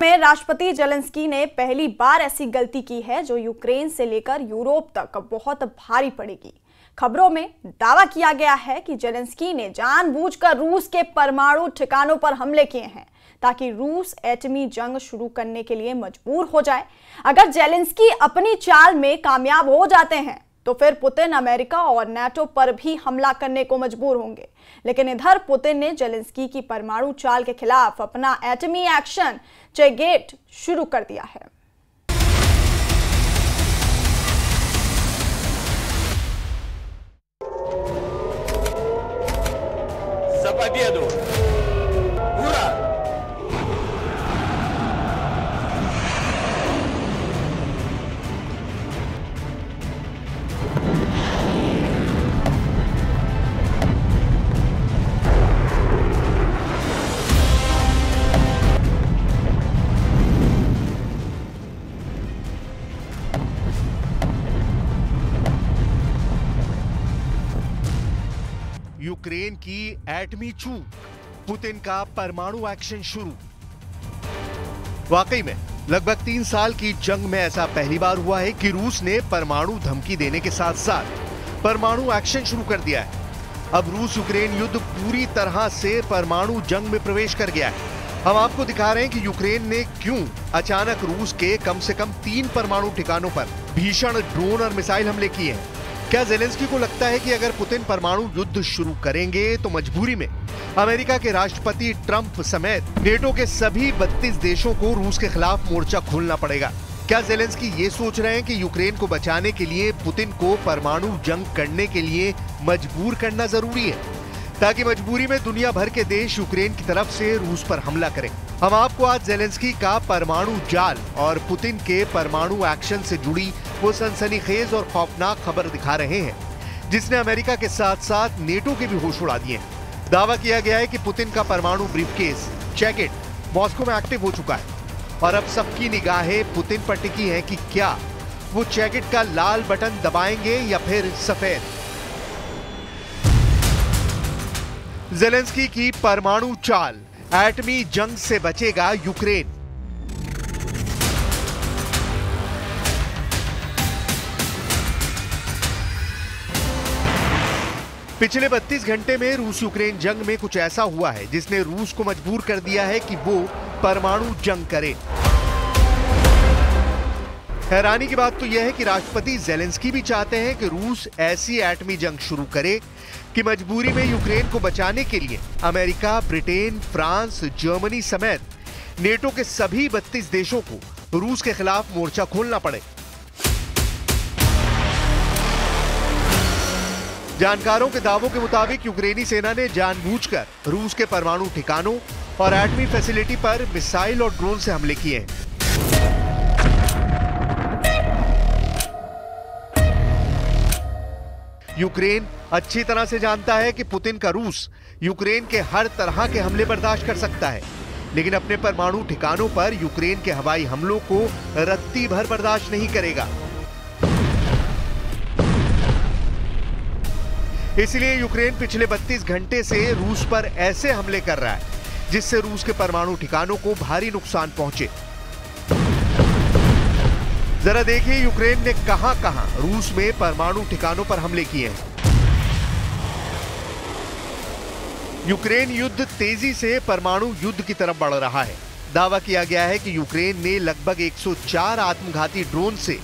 में राष्ट्रपति जेलेंस्की ने पहली बार ऐसी गलती की है जो यूक्रेन से लेकर यूरोप तक बहुत भारी पड़ेगी। खबरों में दावा किया गया है कि जेलेंस्की ने जानबूझकर रूस के परमाणु ठिकानों पर हमले किए हैं ताकि रूस एटमी जंग शुरू करने के लिए मजबूर हो जाए। अगर जेलेंस्की अपनी चाल में कामयाब हो जाते हैं तो फिर पुतिन अमेरिका और नाटो पर भी हमला करने को मजबूर होंगे। लेकिन इधर पुतिन ने जेलेंस्की की परमाणु चाल के खिलाफ अपना एटमी एक्शन चेगेट शुरू कर दिया है। За победу! Ура! यूक्रेन की एटमी चूक, पुतिन का परमाणु एक्शन शुरू। वाकई में लगभग 3 साल की जंग में ऐसा पहली बार हुआ है कि रूस ने परमाणु धमकी देने के साथ साथ परमाणु एक्शन शुरू कर दिया है। अब रूस यूक्रेन युद्ध पूरी तरह से परमाणु जंग में प्रवेश कर गया है। हम आपको दिखा रहे हैं कि यूक्रेन ने क्यों अचानक रूस के कम से कम 3 परमाणु ठिकानों पर भीषण ड्रोन और मिसाइल हमले किए हैं। क्या जेलेंस्की को लगता है कि अगर पुतिन परमाणु युद्ध शुरू करेंगे तो मजबूरी में अमेरिका के राष्ट्रपति ट्रंप समेत नेटो के सभी 32 देशों को रूस के खिलाफ मोर्चा खोलना पड़ेगा? क्या जेलेंस्की ये सोच रहे हैं कि यूक्रेन को बचाने के लिए पुतिन को परमाणु जंग करने के लिए मजबूर करना जरूरी है ताकि मजबूरी में दुनिया भर के देश यूक्रेन की तरफ से रूस पर हमला करें? हम आपको आज जेलेंस्की का परमाणु जाल और पुतिन के परमाणु एक्शन से जुड़ी वो सनसनीखेज और खौफनाक खबर दिखा रहे हैं जिसने अमेरिका के साथ साथ नेटो के भी होश उड़ा दिए हैं। दावा किया गया है कि पुतिन का परमाणु ब्रीफकेस चेगेट मॉस्को में एक्टिव हो चुका है और अब सबकी निगाहें पुतिन पर टिकी हैं कि क्या वो चेगेट का लाल बटन दबाएंगे या फिर सफेद। जेलेंस्की की परमाणु चाल, एटमी जंग से बचेगा यूक्रेन। पिछले 32 घंटे में रूस यूक्रेन जंग में कुछ ऐसा हुआ है जिसने रूस को मजबूर कर दिया है कि वो परमाणु जंग करे। हैरानी की बात तो यह है कि राष्ट्रपति जेलेंस्की भी चाहते हैं कि रूस ऐसी एटमी जंग शुरू करे कि मजबूरी में यूक्रेन को बचाने के लिए अमेरिका, ब्रिटेन, फ्रांस, जर्मनी समेत नेटो के सभी 32 देशों को रूस के खिलाफ मोर्चा खोलना पड़े। जानकारों के दावों के मुताबिक यूक्रेनी सेना ने जानबूझकर रूस के परमाणु ठिकानों और एटमी फैसिलिटी पर मिसाइल और ड्रोन से हमले किए हैं। यूक्रेन अच्छी तरह से जानता है कि पुतिन का रूस यूक्रेन के हर तरह के हमले बर्दाश्त कर सकता है, लेकिन अपने परमाणु ठिकानों पर यूक्रेन के हवाई हमलों को रत्ती भर बर्दाश्त नहीं करेगा। इसलिए यूक्रेन पिछले 32 घंटे से रूस पर ऐसे हमले कर रहा है जिससे रूस के परमाणु ठिकानों को भारी नुकसान पहुंचे। जरा देखिए यूक्रेन ने कहां-कहां रूस में परमाणु ठिकानों पर हमले किए हैं। यूक्रेन युद्ध तेजी से परमाणु युद्ध की तरफ बढ़ रहा है। दावा किया गया है कि यूक्रेन ने लगभग 104 आत्मघाती ड्रोन से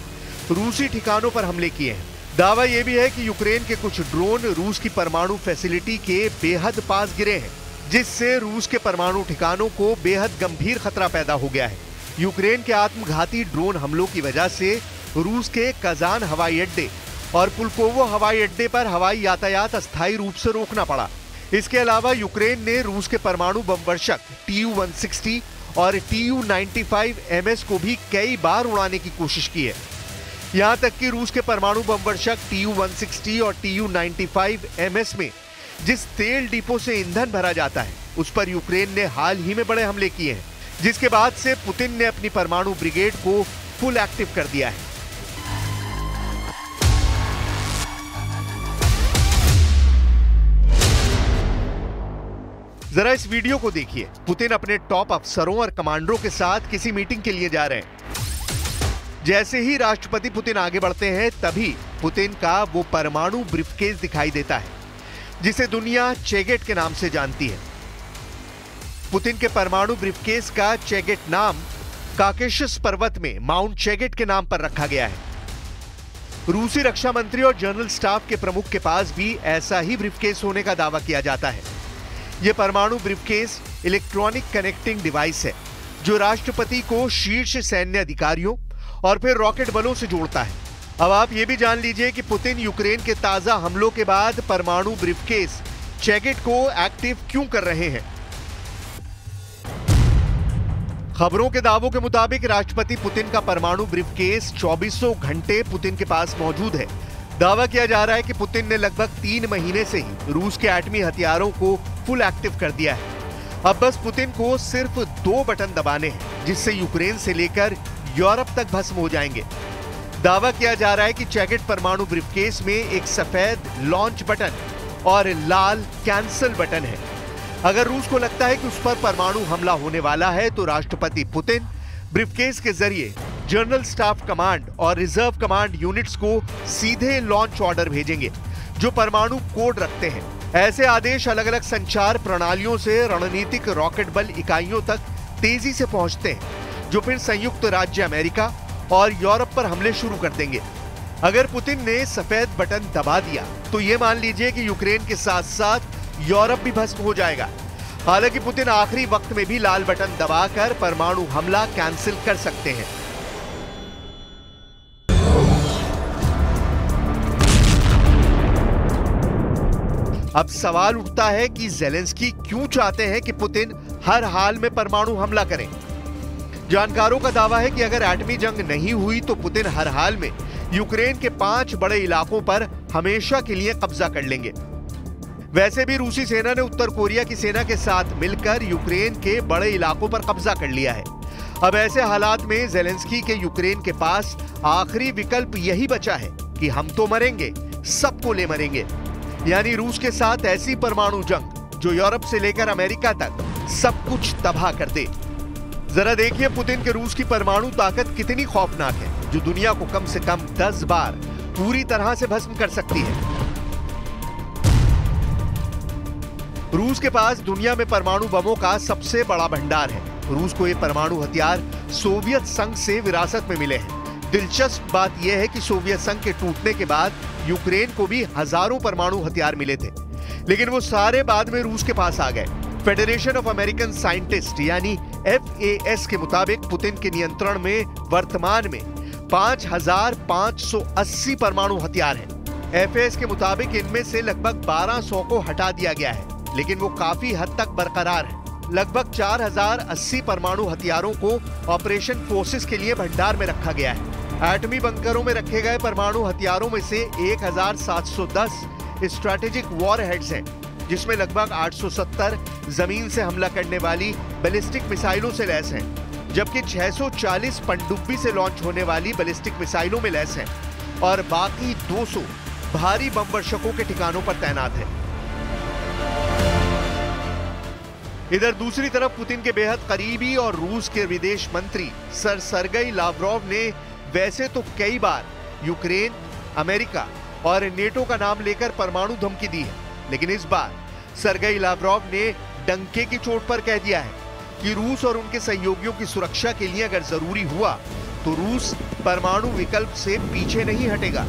रूसी ठिकानों पर हमले किए हैं। दावा यह भी है कि यूक्रेन के कुछ ड्रोन रूस की परमाणु फैसिलिटी के बेहद पास गिरे हैं, जिससे रूस के परमाणु ठिकानों को बेहद गंभीर खतरा पैदा हो गया है। यूक्रेन के आत्मघाती ड्रोन हमलों की वजह से रूस के कजान हवाई अड्डे और पुलकोवो हवाई अड्डे पर हवाई यातायात अस्थायी रूप से रोकना पड़ा। इसके अलावा यूक्रेन ने रूस के परमाणु बम वर्षक Tu-160 और Tu-95MS को भी कई बार उड़ाने की कोशिश की है। यहां तक कि रूस के परमाणु बम वर्षक Tu-160 और Tu-95MS में जिस तेल डिपो से ईंधन भरा जाता है उस पर यूक्रेन ने हाल ही में बड़े हमले किए हैं, जिसके बाद से पुतिन ने अपनी परमाणु ब्रिगेड को फुल एक्टिव कर दिया है। जरा इस वीडियो को देखिए। पुतिन अपने टॉप अफसरों और कमांडरों के साथ किसी मीटिंग के लिए जा रहे हैं। जैसे ही राष्ट्रपति पुतिन आगे बढ़ते हैं, तभी पुतिन का वो परमाणु ब्रीफकेस दिखाई देता है जिसे दुनिया चेगेट के नाम से जानती है। पुतिन के परमाणु ब्रीफकेस का चेगेट नाम काकेशस पर्वत में माउंट चेगेट के नाम पर रखा गया है। रूसी रक्षा मंत्री और जनरल स्टाफ के प्रमुख के पास भी ऐसा ही ब्रीफकेस होने का दावा किया जाता है। यह परमाणु ब्रीफकेस इलेक्ट्रॉनिक कनेक्टिंग डिवाइस है जो राष्ट्रपति को शीर्ष सैन्य अधिकारियों और फिर रॉकेट बलों से जोड़ता है। अब आप यह भी जान लीजिए कि पुतिन यूक्रेन के ताजा हमलों के बाद परमाणु ब्रीफकेस चेगेट को एक्टिव क्यों कर रहे हैं। खबरों के दावों के मुताबिक राष्ट्रपति पुतिन का परमाणु ब्रीफकेस 2400 घंटे पुतिन के पास मौजूद है। दावा किया जा रहा है कि पुतिन ने लगभग 3 महीने से ही रूस के एटमी हथियारों को फुल एक्टिव कर दिया है। अब बस पुतिन को सिर्फ 2 बटन दबाने हैं जिससे यूक्रेन से लेकर यूरोप तक भस्म हो जाएंगे। दावा किया जा रहा है कि चेगेट परमाणु ब्रीफकेस में एक सफेद लॉन्च बटन और लाल कैंसिल बटन है। अगर रूस को लगता है कि उस पर परमाणु हमला होने वाला है तो राष्ट्रपति पुतिन ब्रीफकेस के जरिए जनरल स्टाफ कमांड और रिजर्व कमांड यूनिट्स को सीधे लॉन्च ऑर्डर भेजेंगे जो परमाणु कोड रखते हैं। ऐसे आदेश अलग अलग संचार प्रणालियों से रणनीतिक रॉकेट बल इकाइयों तक तेजी से पहुंचते हैं जो फिर संयुक्त राज्य अमेरिका और यूरोप पर हमले शुरू कर देंगे। अगर पुतिन ने सफेद बटन दबा दिया तो यह मान लीजिए कि यूक्रेन के साथ साथ यूरोप भी भस्म हो जाएगा। हालांकि पुतिन आखिरी वक्त में भी लाल बटन दबाकर परमाणु हमला कैंसिल कर सकते हैं। अब सवाल उठता है कि ज़ेलेंस्की क्यों चाहते हैं कि पुतिन हर हाल में परमाणु हमला करें। जानकारों का दावा है कि अगर एटमी जंग नहीं हुई तो पुतिन हर हाल में यूक्रेन के 5 बड़े इलाकों पर हमेशा के लिए कब्जा कर लेंगे। वैसे भी रूसी सेना ने उत्तर कोरिया की सेना के साथ मिलकर यूक्रेन के बड़े इलाकों पर कब्जा कर लिया है। अब ऐसे हालात में ज़ेलेंस्की के यूक्रेन के पास आखिरी विकल्प यही बचा है कि हम तो मरेंगे, सबको ले मरेंगे। यानी रूस के साथ ऐसी परमाणु जंग जो यूरोप से लेकर अमेरिका तक सब कुछ तबाह कर दे। जरा देखिए पुतिन के रूस की परमाणु ताकत कितनी खौफनाक है जो दुनिया को कम से कम 10 बार पूरी तरह से भस्म कर सकती है। रूस के पास दुनिया में परमाणु बमों का सबसे बड़ा भंडार है। रूस को ये परमाणु हथियार सोवियत संघ से विरासत में मिले हैं। दिलचस्प बात यह है कि सोवियत संघ के टूटने के बाद यूक्रेन को भी हजारों परमाणु हथियार मिले थे, लेकिन वो सारे बाद में रूस के पास आ गए। फेडरेशन ऑफ अमेरिकन साइंटिस्ट यानी FAS के मुताबिक पुतिन के नियंत्रण में वर्तमान में 5580 परमाणु हथियार हैं। FAS के मुताबिक इनमें से लगभग 1200 को हटा दिया गया है, लेकिन वो काफी हद तक बरकरार है। लगभग 4080 परमाणु हथियारों को ऑपरेशन फोर्सेस के लिए भंडार में रखा गया है। एटमी बंकरों में रखे गए परमाणु हथियारों में से 1710 स्ट्रैटेजिक वॉरहेड्स हैं, जिसमें लगभग 870 जमीन से हमला करने वाली बैलिस्टिक मिसाइलों से लैस हैं, जबकि 640 पनडुब्बी से लॉन्च होने वाली बैलिस्टिक मिसाइलों में लैस हैं और बाकी 200 भारी बम वर्षकों के ठिकानों पर तैनात हैं। इधर दूसरी तरफ पुतिन के बेहद करीबी और रूस के विदेश मंत्री सर सर्गेई लावरोव ने वैसे तो कई बार यूक्रेन, अमेरिका और नेटो का नाम लेकर परमाणु धमकी दी है, लेकिन इस बार सर्गेई लावरोव ने डंके की चोट पर कह दिया है कि रूस और उनके सहयोगियों की सुरक्षा के लिए अगर जरूरी हुआ तो रूस परमाणु विकल्प से पीछे नहीं हटेगा।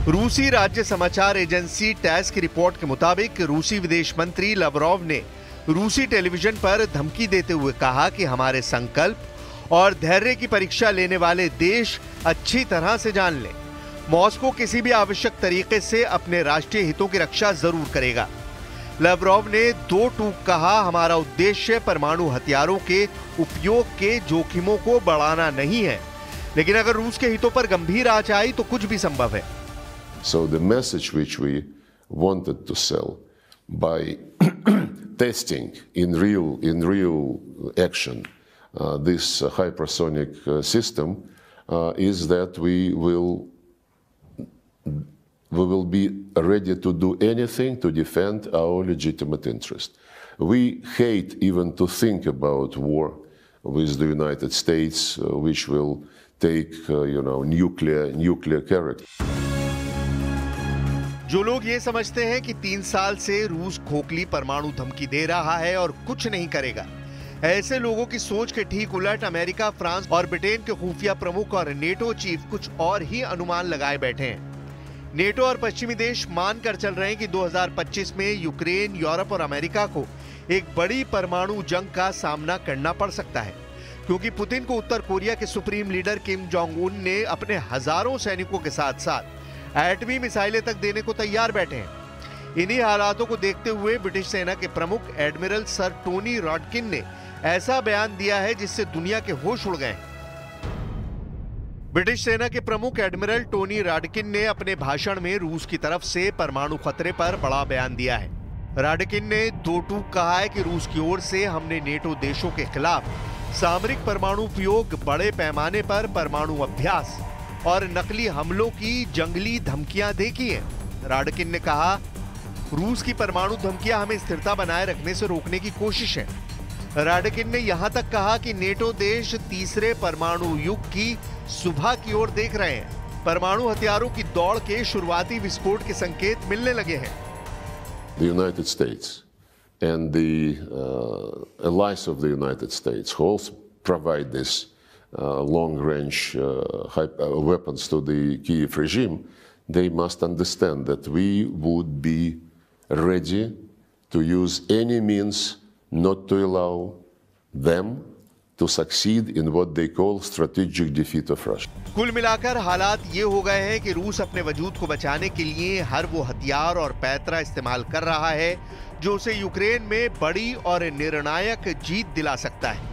रूसी राज्य समाचार एजेंसी टैस की रिपोर्ट के मुताबिक रूसी विदेश मंत्री लावरोव ने रूसी टेलीविजन पर धमकी देते हुए कहा कि हमारे संकल्प और धैर्य की परीक्षा लेने वाले देश अच्छी तरह से जान लें, मॉस्को किसी भी आवश्यक तरीके से अपने राष्ट्रीय हितों की रक्षा जरूर करेगा। लावरोव ने 2 टूक कहा, हमारा उद्देश्य परमाणु हथियारों के उपयोग के जोखिमों को बढ़ाना नहीं है, लेकिन अगर रूस के हितों पर गंभीर आंच आई तो कुछ भी संभव है। So the message which we wanted to sell by testing in real action this hypersonic system is that we will we will be ready to do anything to defend our legitimate interest. We hate even to think about war with the United States, which will take, nuclear character. जो लोग ये समझते हैं कि 3 साल से रूस खोखली परमाणु धमकी दे रहा है और कुछ नहीं करेगा, ऐसे लोगों की सोच के ठीक उलट अमेरिका, फ्रांस और ब्रिटेन के खुफिया प्रमुख और नेटो चीफ कुछ और ही अनुमान लगाए बैठे हैं। नेटो और पश्चिमी देश मानकर चल रहे हैं कि 2025 में यूक्रेन, यूरोप और अमेरिका को एक बड़ी परमाणु जंग का सामना करना पड़ सकता है, क्योंकि पुतिन को उत्तर कोरिया के supreme leader Kim Jong Un ने अपने हजारों सैनिकों के साथ साथ एटमी मिसाइलें तक देने को तैयार बैठे हैं। इन्हीं हालातों को देखते हुए ब्रिटिश सेना के प्रमुख एडमिरल सर टोनी रॉडकिन ने ऐसा बयान दिया है जिससे दुनिया के होश उड़ गए। ब्रिटिश सेना के प्रमुख एडमिरल टोनी रॉडकिन ने अपने भाषण में रूस की तरफ से परमाणु खतरे पर बड़ा बयान दिया है। रॉडकिन ने दो टूक कहा है कि रूस की ओर से हमने नेटो देशों के खिलाफ सामरिक परमाणु उपयोग, बड़े पैमाने पर परमाणु अभ्यास और नकली हमलों की जंगली धमकियां देखी हैं। रॉडकिन ने कहा, रूस की परमाणु धमकियां हमें स्थिरता बनाए रखने से रोकने की कोशिश है। रॉडकिन ने यहां तक कहा कि नेटो देश तीसरे परमाणु युग की सुबह की ओर देख रहे हैं। परमाणु हथियारों की दौड़ के शुरुआती विस्फोट के संकेत मिलने लगे हैं। The United States and the allies of the United States who also provide this long-range weapons to the Kyiv regime, they must understand that we would be ready to use any means not to allow them to succeed in what they call strategic defeat of Russia. कुल मिलाकर हालात ये हो गए हैं कि रूस अपने वजूद को बचाने के लिए हर वो हथियार और पैतरा इस्तेमाल कर रहा है जो उसे यूक्रेन में बड़ी और निर्णायक जीत दिला सकता है।